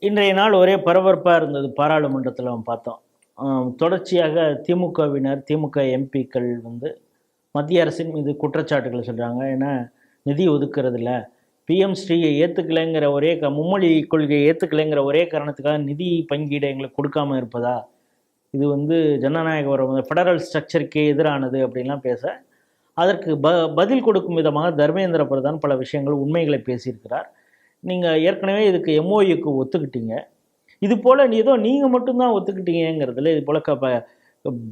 இன்றைய நாள் ஒரே பரபரப்பாக இருந்தது. பாராளுமன்றத்தில் பார்த்தோம். தொடர்ச்சியாக திமுகவினர், திமுக எம்பிக்கள் மத்திய அரசின் மீது குற்றச்சாட்டுகளை சொல்கிறாங்க. ஏன்னா நிதி ஒதுக்குறதில்ல, பிஎம் ஸ்ரீயை ஏற்றுக்கலைங்கிற மும்மொழி கொள்கையை ஏற்றுக்கலைங்கிற ஒரே காரணத்துக்காக நிதி பங்கீடு எங்களுக்கு கொடுக்காமல் இருப்பதா, இது ஜனநாயக உறவு ஃபெடரல் ஸ்ட்ரக்சருக்கே எதிரானது அப்படின்லாம் பேச, அதற்கு பதில் கொடுக்கும் விதமாக தர்மேந்திர பிரதான் பல விஷயங்கள் உண்மைகளை பேசியிருக்கிறார். நீங்கள் ஏற்கனவே இதுக்கு எம்ஓயுக்கு ஒத்துக்கிட்டீங்க, இது போல் ஏதோ நீங்கள் மட்டும்தான் ஒத்துக்கிட்டீங்கிறதுல இது போல்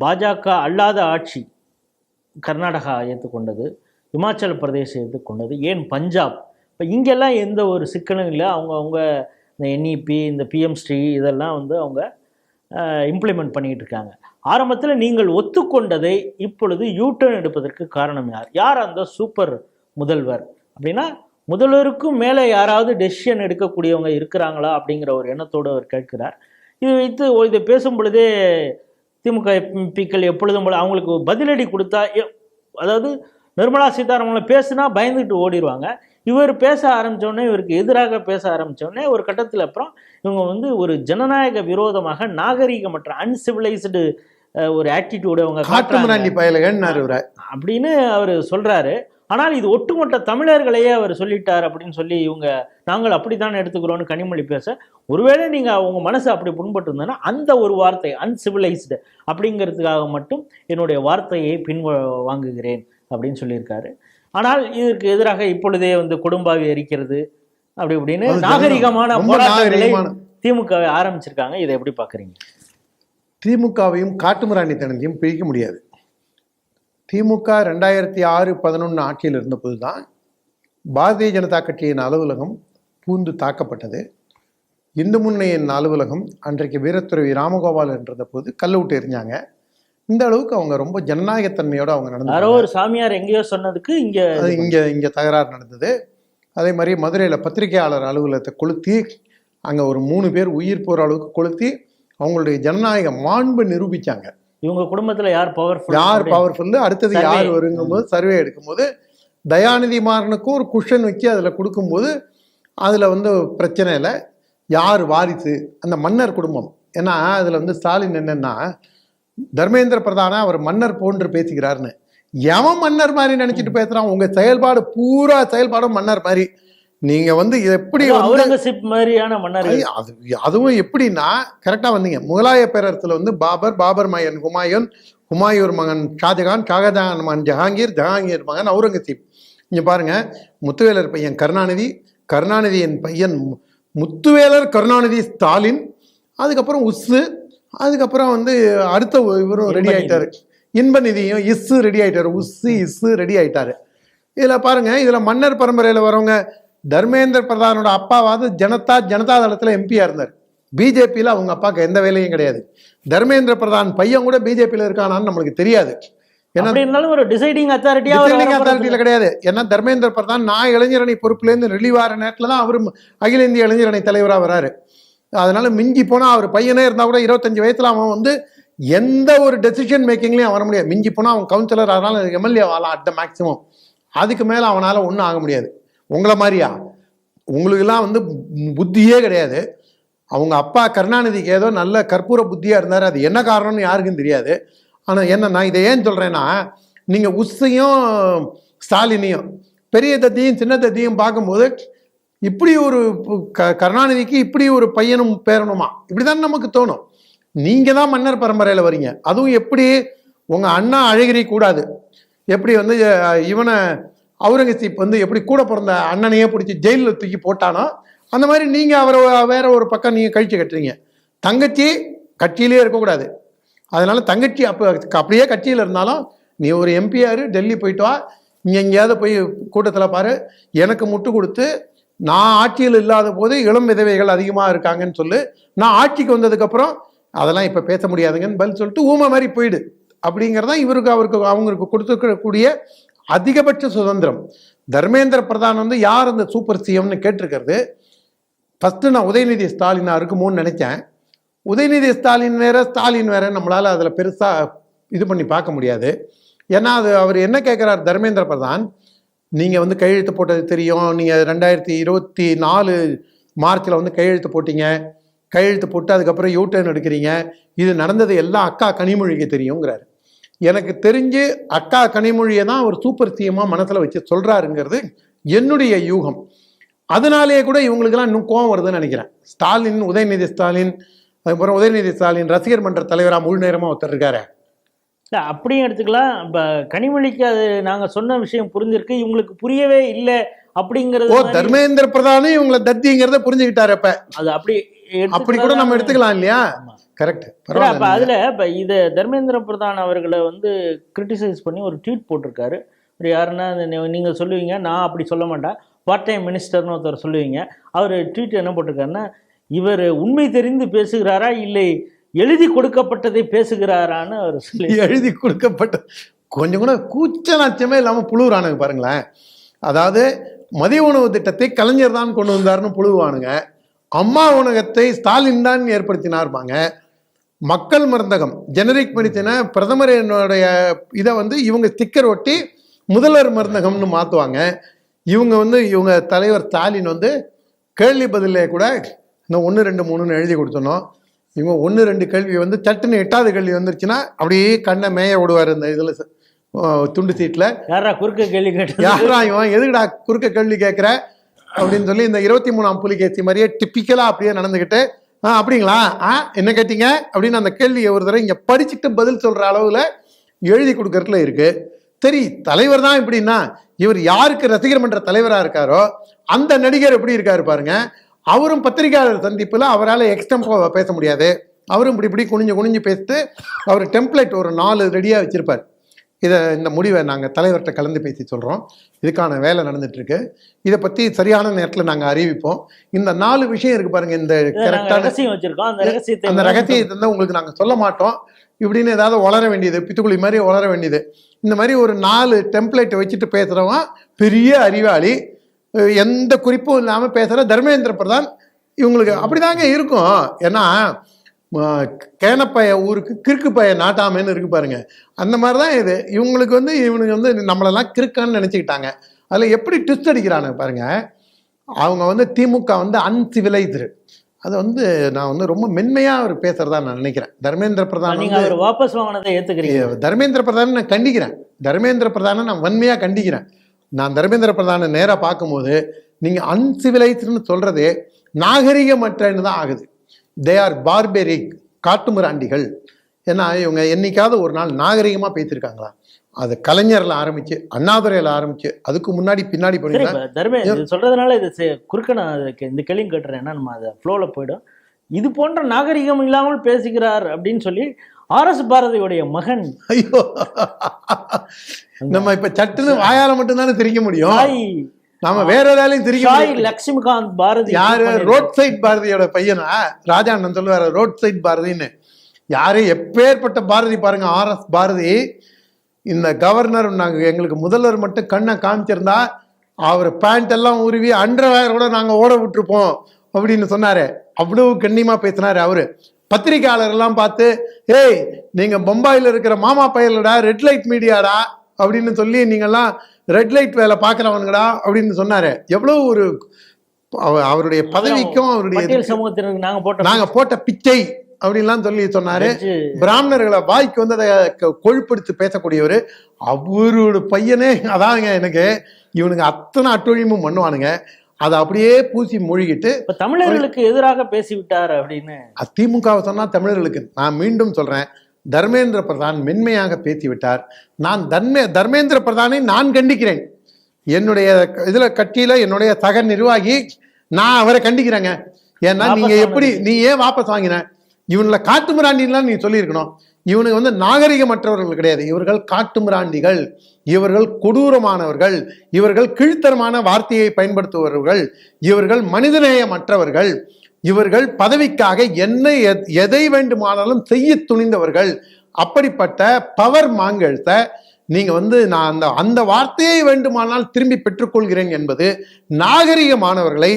பாஜக அல்லாத ஆட்சி கர்நாடகா ஏற்றுக்கொண்டது, இமாச்சல பிரதேசம் ஏற்றுக்கொண்டது, ஏன் பஞ்சாப், இப்போ இங்கெல்லாம் எந்த ஒரு சிக்கலும் இல்லை. அவங்க இந்த என்இபி, இந்த பிஎம் ஸ்ரீ இதெல்லாம் அவங்க இம்ப்ளிமெண்ட் பண்ணிக்கிட்டு இருக்காங்க. ஆரம்பத்தில் நீங்கள் ஒத்துக்கொண்டதை இப்பொழுது யூட்டர்ன் எடுப்பதற்கு காரணம் யார்? அந்த சூப்பர் முதல்வர் அப்படின்னா முதல்வருக்கும் மேலே யாராவது டெசிஷன் எடுக்கக்கூடியவங்க இருக்கிறாங்களா அப்படிங்கிற ஒரு எண்ணத்தோடு அவர் கேட்கிறார். இது வைத்து இதை பேசும் பொழுதே திமுக எம்பிக்கள் எப்பொழுதும் போல அவங்களுக்கு பதிலடி கொடுத்தா, அதாவது நிர்மலா சீதாராமன் பேசுனா பயந்துட்டு ஓடிடுவாங்க. இவர் பேச ஆரம்பித்தோடனே, இவருக்கு எதிராக பேச ஆரம்பித்தோடனே ஒரு கட்டத்தில் அப்புறம் இவங்க ஒரு ஜனநாயக விரோதமாக நாகரீகமற்ற அன்சிவிலைஸ்டு ஒரு ஆட்டிடியூடு அவங்க அப்படின்னு அவர் சொல்கிறாரு. ஆனால் இது ஒட்டுமொத்த தமிழர்களையே அவர் சொல்லிட்டார் அப்படின்னு சொல்லி நாங்கள் அப்படித்தான் எடுத்துக்கிறோன்னு கனிமொழி பேச, ஒருவேளை நீங்கள் உங்கள் மனசு அப்படி புண்பட்டு இருந்ததுன்னா அந்த ஒரு வார்த்தை அன்சிவிலைஸ்டு அப்படிங்கிறதுக்காக மட்டும் என்னுடைய வார்த்தையை வாங்குகிறேன் அப்படின்னு சொல்லியிருக்காரு. ஆனால் இதற்கு எதிராக இப்பொழுதே கொடும்பாவி எரிக்கிறது அப்படி இப்படின்னு நாகரிகமான போராட்டங்களை திமுக ஆரம்பிச்சிருக்காங்க. இதை எப்படி பார்க்குறீங்க? திமுகவையும் காட்டுமிராண்டித்தனத்தையும் பிரிக்க முடியாது. திமுக 2006-11 ஆட்சியில் இருந்தபோது தான் பாரதிய ஜனதா கட்சியின் அலுவலகம் பூந்து தாக்கப்பட்டது. இந்து முன்னணியின் அலுவலகம் அன்றைக்கு வீரத்துறவி ராமகோபால் இருந்த போது கல்ல விட்டு எரிஞ்சாங்க. இந்த அளவுக்கு அவங்க ரொம்ப ஜனநாயகத்தன்மையோட அவங்க நடந்தாங்க. ஒரு சாமியார் எங்கேயோ சொன்னதுக்கு இங்க தகராறு நடந்தது. அதே மாதிரி மதுரையில் பத்திரிகையாளர் அலுவலகத்தை கொளுத்தி அங்கே ஒரு 3 பேர் உயிர் போகிற அளவுக்கு கொளுத்தி அவங்களுடைய ஜனநாயக மாண்பு நிரூபித்தாங்க. இவங்க குடும்பத்தில் யார் பவர்ஃபுல்லு, அடுத்தது யார் வருங்கும்போது சர்வே எடுக்கும்போது தயாநிதி மாறனுக்கும் ஒரு குஷன் வச்சு அதில் கொடுக்கும்போது அதில் பிரச்சனை இல்லை, யார் வாரிசு, அந்த மன்னர் குடும்பம். ஏன்னா அதில் ஸ்டாலின் என்னன்னா தர்மேந்திர பிரதானா அவர் மன்னர் போன்று பேசுகிறார்னு. எவன் மன்னர் மாதிரி நினைச்சிட்டு பேசுறான்? உங்க செயல்பாடும் மன்னர் மாதிரி. நீங்க எப்படி அவுரங்கசீப் மாதிரியான மன்னர். அதுவும் எப்படின்னா கரெக்டா வந்தீங்க. முகலாய பேரரசுல பாபர் மகன் ஹுமாயூன், ஹுமாயூர் மகன் ஷாஜகான், ஷாஜகான் மகன் ஜஹாங்கீர், ஜஹாங்கீர் மகன் அவுரங்கசீப். இங்க பாருங்க, முத்துவேலர் பையன் கருணாநிதி, கருணாநிதியின் பையன் முத்துவேலர் கருணாநிதி ஸ்டாலின், அதுக்கப்புறம் உஸ்ஸு, அதுக்கப்புறம் அடுத்த இவரும் ரெடி ஆயிட்டாரு, இன்பநிதியும் இஸ்ஸு ரெடி ஆயிட்டாரு, உஸ்ஸு இஸ்ஸு ரெடி ஆயிட்டாரு. இதுல பாருங்க, இதுல மன்னர் பரம்பரையில வரவங்க தர்மேந்திர பிரதானோட அப்பாவாவது ஜனதா தளத்துல எம்பியா இருந்தார். பிஜேபியில் அவங்க அப்பாவுக்கு எந்த வேலையும் கிடையாது. தர்மேந்திர பிரதான் பையன் கூட பிஜேபியில் இருக்கானான்னு நம்மளுக்கு தெரியாது. ஒரு டிசைடிங் அத்தாரிட்டியில கிடையாது. ஏன்னா தர்மேந்திர பிரதான் நான் இளைஞரணி பொறுப்புலேருந்து ரிலீவ் ஆகிற நேரத்தில் தான் அவர் அகில இந்திய இளைஞரணி தலைவராக வராரு. அதனால மிஞ்சி போனால் அவர் பையனே இருந்தால் கூட 25 வயசுல அவன் எந்த ஒரு டெசிஷன் மேக்கிங்லையும் வர முடியாது. மிஞ்சி போனால் அவன் கவுன்சிலர், அதனால எம்எல்ஏ ஆகலாம் அட் த மேக்சிமம். அதுக்கு மேலே அவனால் ஒன்றும் ஆக முடியாது. உங்களை மாதிரியா உங்களுக்கெல்லாம் புத்தியே கிடையாது. அவங்க அப்பா கருணாநிதிக்கு ஏதோ நல்ல கற்பூர புத்தியாக இருந்தார். அது என்ன காரணம்னு யாருக்கும் தெரியாது. ஆனால் என்ன, நான் இதை ஏன் சொல்கிறேன்னா, நீங்கள் உஸ்ஸையும் ஸ்டாலினையும் பெரிய தத்தியும் சின்ன தத்தியும் பார்க்கும்போது இப்படி ஒரு கருணாநிதிக்கு இப்படி ஒரு பையனும் பேரணுமா, இப்படி தான் நமக்கு தோணும். நீங்கள் தான் மன்னர் பரம்பரையில் வரீங்க. அதுவும் எப்படி உங்கள் அண்ணா அழகிரி கூடாது, எப்படி இவனை அவுரங்கசீப் எப்படி கூட பிறந்த அண்ணனையே பிடிச்சி ஜெயிலில் தூக்கி போட்டானோ அந்த மாதிரி நீங்கள் அவரை வேற ஒரு பக்கம் நீங்கள் கழிச்சு கட்டுறீங்க. தங்கச்சி கட்சியிலே இருக்கக்கூடாது. அதனால தங்கச்சி அப்படியே கட்சியில் இருந்தாலும் நீ ஒரு எம்பியாரு, டெல்லி போயிட்டு வா, நீ எங்கேயாவது போய் கூட்டத்தில் பாரு, எனக்கு முட்டு கொடுத்து நான் ஆட்சியில் இல்லாத போது இளம் விதவைகள் அதிகமாக இருக்காங்கன்னு சொல்லு, நான் ஆட்சிக்கு வந்ததுக்கப்புறம் அதெல்லாம் இப்போ பேச முடியாதுங்கன்னு பதில் சொல்லிட்டு ஊமை மாதிரி போயிடு. அப்படிங்கிறதான் அவங்களுக்கு கொடுத்துருக்கக்கூடிய அதிகபட்ச சுதந்திரம். தர்மேந்திர பிரதான் யார் அந்த சூப்பர் சிஎம்னு கேட்டிருக்கிறது. ஃபஸ்ட்டு நான் உதயநிதி ஸ்டாலினா இருக்குமோன்னு நினைச்சேன். உதயநிதி ஸ்டாலின் வேற நம்மளால் அதில் பெருசாக இது பண்ணி பார்க்க முடியாது. ஏன்னா அவர் என்ன கேட்குறார் தர்மேந்திர பிரதான், நீங்கள் கையெழுத்து போட்டது தெரியும், நீங்கள் 2024 மார்ச்சில் கையெழுத்து போட்டீங்க, கையெழுத்து போட்டு அதுக்கப்புறம் யூட்டர்ன் எடுக்கிறீங்க, இது நடந்தது எல்லாம் அக்கா கனிமொழிக்கு தெரியுங்கிறாரு. எனக்கு தெரிஞ்சு அக்கா கனிமொழியை தான் அவர் சூப்பர் சிஎம்மா மனசில் வச்சு சொல்கிறாருங்கிறது என்னுடைய யூகம். அதனாலேயே கூட இவங்களுக்கெல்லாம் இன்னும் கோவம் வருதுன்னு நினைக்கிறேன். ஸ்டாலின், உதயநிதி ஸ்டாலின், அதுக்கப்புறம் உதயநிதி ஸ்டாலின் ரசிகர் மன்ற தலைவராக முழு நேரமாக ஒருத்தர் இருக்காரு. இல்லை அப்படியும் எடுத்துக்கலாம். இப்போ கனிமொழிக்கு அது நாங்கள் சொன்ன விஷயம் புரிஞ்சிருக்கு, இவங்களுக்கு புரியவே இல்லை அப்படிங்கிறது. தர்மேந்திர பிரதானும் இவங்களை தத்திங்கிறத புரிஞ்சுக்கிட்டாரு. அப்ப அது அப்படி கூட நம்ம எடுத்துக்கலாம் இல்லையா? கரெக்ட். அப்ப அதுல இப்ப இது தர்மேந்திர பிரதான் அவர்களை வந்து கிரிட்டிசைஸ் பண்ணி ஒரு ட்வீட் போட்டிருக்காரு. யாருன்னா நீங்க சொல்லுவீங்க, நான் அப்படி சொல்ல மாட்டேன், பார்ட் டைம் மினிஸ்டர்னு ஒருத்தர் சொல்லுவீங்க. அவர் ட்வீட் என்ன போட்டிருக்காருன்னா, இவர் உண்மை தெரிந்து பேசுகிறாரா இல்லை எழுதி கொடுக்கப்பட்டதை பேசுகிறாரான்னு அவர் சொல்லி. எழுதி கொடுக்கப்பட்ட கொஞ்சம் கூட கூச்ச நாச்சமே இல்லாம புழுவுறானுங்க பாருங்களேன். அதாவது மதிய உணவு திட்டத்தை கலைஞர் தான் கொண்டு வந்தாருன்னு புழுவானுங்க. அம்மா உணவகத்தை ஸ்டாலின் தான் ஏற்படுத்தினார்பாங்க. மக்கள் மருந்தகம் ஜெனரிக் மெடிசன பிரதமர் என்னுடைய இதை வந்து இவங்க ஸ்டிக்கர் ஒட்டி முதல்வர் மருந்தகம்னு மாற்றுவாங்க. இவங்க தலைவர் ஸ்டாலின் வந்து கேள்வி பதிலே கூட இந்த 1 2 3ன்னு எழுதி கொடுத்தோம். இவங்க 1 2 கேள்வி வந்து சட்டுன்னு 8வது கேள்வி வந்துருச்சுன்னா அப்படியே கண்ணை மேய விடுவார். இந்த இதில் துண்டு சீட்டில் யாரா குறுக்க கேள்வி கேட்டு, யாரா இவன் எதுக்குடா குறுக்க கேள்வி கேட்குற அப்படின்னு சொல்லி இந்த 23ஆம் புலிகேசி மாதிரியே டிப்பிக்கலாக அப்படியே நடந்துக்கிட்டு, அப்படிங்களா, என்ன கேட்டீங்க அப்படின்னு அந்த கேள்வியை ஒரு தடவை இங்கே படிச்சுட்டு பதில் சொல்கிற அளவில் எழுதி கொடுக்கறதுல இருக்கு. சரி, தலைவர் தான் இப்படின்னா இவர் யாருக்கு ரசிகர் மன்ற தலைவராக இருக்காரோ அந்த நடிகர் எப்படி இருக்காரு பாருங்க. அவரும் பத்திரிகையாளர் சந்திப்பில் அவரால் எக்ஸ்டெம்போ பேச முடியாது. அவரும் இப்படி குனிஞ்சு பேசிட்டு அவர் டெம்ப்ளேட் ஒரு 4 ரெடியாக வச்சிருப்பார். இந்த முடிவை நாங்கள் தலைவர்கிட்ட கலந்து பேசி சொல்கிறோம், இதுக்கான வேலை நடந்துட்டுருக்கு, இதை பற்றி சரியான நேரத்தில் நாங்கள் அறிவிப்போம். இந்த 4 விஷயம் இருக்குது பாருங்கள், இந்த கரெக்டான அந்த ரகசியத்தை வந்து உங்களுக்கு நாங்கள் சொல்ல மாட்டோம் இப்படின்னு ஏதாவது வளர வேண்டியது, பித்துக்குழி மாதிரி வளர வேண்டியது. இந்த மாதிரி ஒரு 4 டெம்ப்ளேட்டை வச்சுட்டு பேசுகிறவன் பெரிய அறிவாளி, எந்த குறிப்பும் இல்லாமல் பேசுகிற தர்மேந்திர பிரதான். இவங்களுக்கு அப்படிதாங்க இருக்கும். ஏன்னா கேனப்பைய ஊருக்கு கிறுக்கு பைய நாட்டாமன்னு இருக்கு பாருங்க, அந்த மாதிரி தான் இது. இவங்களுக்கு வந்து இவனுக்கு வந்து நம்மளெல்லாம் கிறுக்கான்னு நினச்சிக்கிட்டாங்க. அதில் எப்படி ட்விஸ்ட் அடிக்கிறானுங்க பாருங்க. அவங்க வந்து திமுக வந்து அன்சிவிலைஸ்டு, அது வந்து நான் வந்து ரொம்ப மென்மையாக அவர் பேசுறதா நான் நினைக்கிறேன். தர்மேந்திர பிரதான் வாபஸ் வாங்கினதை ஏற்றுக்கிறீங்க. தர்மேந்திர பிரதானை நான் கண்டிக்கிறேன். தர்மேந்திர பிரதானை நான் வன்மையாக கண்டிக்கிறேன். நான் தர்மேந்திர பிரதானை நேராக பார்க்கும்போது நீங்கள் அன்சிவிலைஸ்டுன்னு சொல்கிறதே நாகரிகமற்றன்னு தான் ஆகுது. தே ஆர் பார்பெரிக், காட்டுமிராண்டிகள். ஏன்னா இவங்க என்னைக்காவது ஒரு நாள் நாகரிகமாக பேசியிருக்காங்களா? அது கலைஞரில் ஆரம்பிச்சு அண்ணாதுரையில் ஆரம்பிச்சு அதுக்கு முன்னாடி பின்னாடி போனீங்கன்னா சொல்றதுனால இது குறுக்க நான் இந்த கேள்வி கேட்டுறேன். ஏன்னா நம்ம அதை ஃப்ளோவில் போயிடும். இது போன்ற நாகரிகம் இல்லாமல் பேசுகிறார் அப்படின்னு சொல்லி ஆர்எஸ் பாரதியுடைய மகன், ஐயோ நம்ம இப்ப சட்டுன்னு வாயால மட்டும்தானே திரிக்க முடியும், நாம வேற ஏதாலையும் திரிக்க. லட்சுமிகாந்த் பாரதி யாரு? ரோட் சைட் பாரதியோட பையனா? ராஜா அண்ணன் சொல்லுவாரு ரோட் சைட் பாரதின்னு. யாரு? எப்பேற்பட்ட பாரதி பாருங்க, ஆர்எஸ் பாரதி. இந்த கவர்னர் நாங்கள் எங்களுக்கு முதல்வர் மட்டும் கண்ணை காமிச்சிருந்தா அவர் பேண்ட் எல்லாம் உருவி அண்டர்வேர் கூட நாங்கள் ஓட விட்டுருப்போம் அப்படின்னு சொன்னாரு. அவ்வளவு கண்ணியமா பேசினாரு அவரு. பத்திரிகையாளர் எல்லாம் பார்த்து, ஏய் நீங்க பம்பாயில் இருக்கிற மாமா பயலடா, ரெட் லைட் மீடியாடா அப்படின்னு சொல்லி நீங்கெல்லாம் ரெட் லைட் வேலை பார்க்குறவனுங்கடா அப்படின்னு சொன்னாரு. எவ்வளவு ஒரு அவருடைய பதவிக்கும் அவருடைய சமூகத்தினருக்கு நாங்க போட்ட பிச்சை அப்படின்லாம் சொல்லி சொன்னாரு. பிராமணர்களை வாய்க்கு வந்து அதை கொழுப்படுத்தி பேசக்கூடியவர். அவரோட பையனே அதாங்க எனக்கு இவனுங்க அத்தனை அட்டொழியமும் பண்ணுவானுங்க. அதை அப்படியே பூசி மூழ்கிட்டு தமிழர்களுக்கு எதிராக பேசிவிட்டார் அப்படின்னு திமுகவை சொன்னா தமிழர்களுக்கு. நான் மீண்டும் சொல்றேன், தர்மேந்திர பிரதான் மென்மையாக பேசிவிட்டார். நான் தர்மேந்திர பிரதானை நான் கண்டிக்கிறேன். என்னுடைய இதுல கட்சியில என்னுடைய சக நிர்வாகி நான் அவரை கண்டிக்கிறேங்க. ஏன்னா நீங்க எப்படி, நீ ஏன் வாபஸ் வாங்கின? இவனுல காட்டுமிராண்டிலாம் நீ சொல்லியிருக்கணும். இவனுக்கு வந்து நாகரிகமற்றவர்கள் கிடையாது, இவர்கள் காட்டுமிராண்டிகள், இவர்கள் கொடூரமானவர்கள், இவர்கள் கீழ்த்தரமான வார்த்தையை பயன்படுத்துபவர்கள், இவர்கள் மனிதநேயமற்றவர்கள், இவர்கள் பதவிக்காக என்ன எதை வேண்டுமானாலும் செய்ய துணிந்தவர்கள். அப்படிப்பட்ட பவர் மாங்கல்ஸை நீங்க வந்து நான் அந்த வார்த்தையை வேண்டுமானால் திரும்பி பெற்றுக்கொள்கிறேன் என்பது நாகரிகமானவர்களை,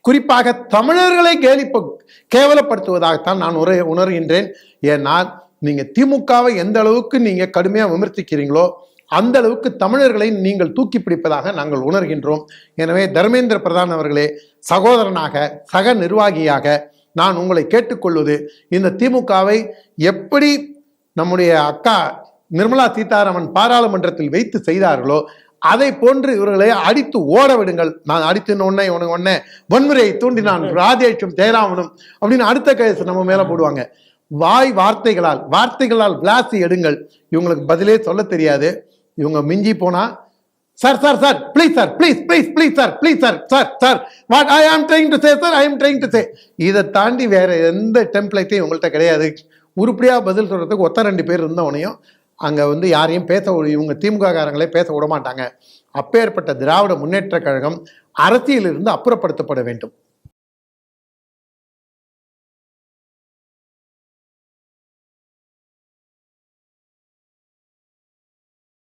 குறிப்பாக தமிழர்களை கேவலப்படுத்துவதாகத்தான் நான் உணர்கின்றேன். ஏன்னால் நீங்க திமுகவை எந்த அளவுக்கு நீங்க கடுமையா விமர்சிக்கிறீங்களோ அந்த அளவுக்கு தமிழர்களை நீங்கள் தூக்கி பிடிப்பதாக நாங்கள் உணர்கின்றோம். எனவே தர்மேந்திர பிரதான் அவர்களே, சகோதரனாக, சக நிர்வாகியாக நான் உங்களை கேட்டுக்கொள்வது, இந்த திமுகவை எப்படி நம்முடைய அக்கா நிர்மலா சீதாராமன் பாராளுமன்றத்தில் வைத்து செய்தார்களோ அதை போன்று இவர்களை அடித்து ஓட விடுங்கள். நான் அடித்து உடனே வன்முறையை தூண்டி நான் ராஜேஷும் ஜெயராமனும் அப்படின்னு அடுத்த கேஸ் நம்ம மேல போடுவாங்க. வார்த்தைகளால் கிளாஸ் எடுங்கள். இவங்களுக்கு பதிலே சொல்ல தெரியாது. இவங்க மிஞ்சி போனா sir sir sir please sir please please please sir please sir sir sir what I ஆம் trying to say sir I ஆம் ட்ரைங் டு சே. இதை தாண்டி வேற எந்த டெம்ப்ளேட்டையும் உங்கள்கிட்ட கிடையாது. உருப்படியா பதில் சொல்றதுக்கு ஒத்த 2 பேர் இருந்தவனையும் அங்க வந்து யாரையும் இவங்க திமுக காரங்களே பேச விட மாட்டாங்க. அப்பேற்பட்ட திராவிட முன்னேற்ற கழகம் அரசியலிருந்து அப்புறப்படுத்தப்பட வேண்டும்.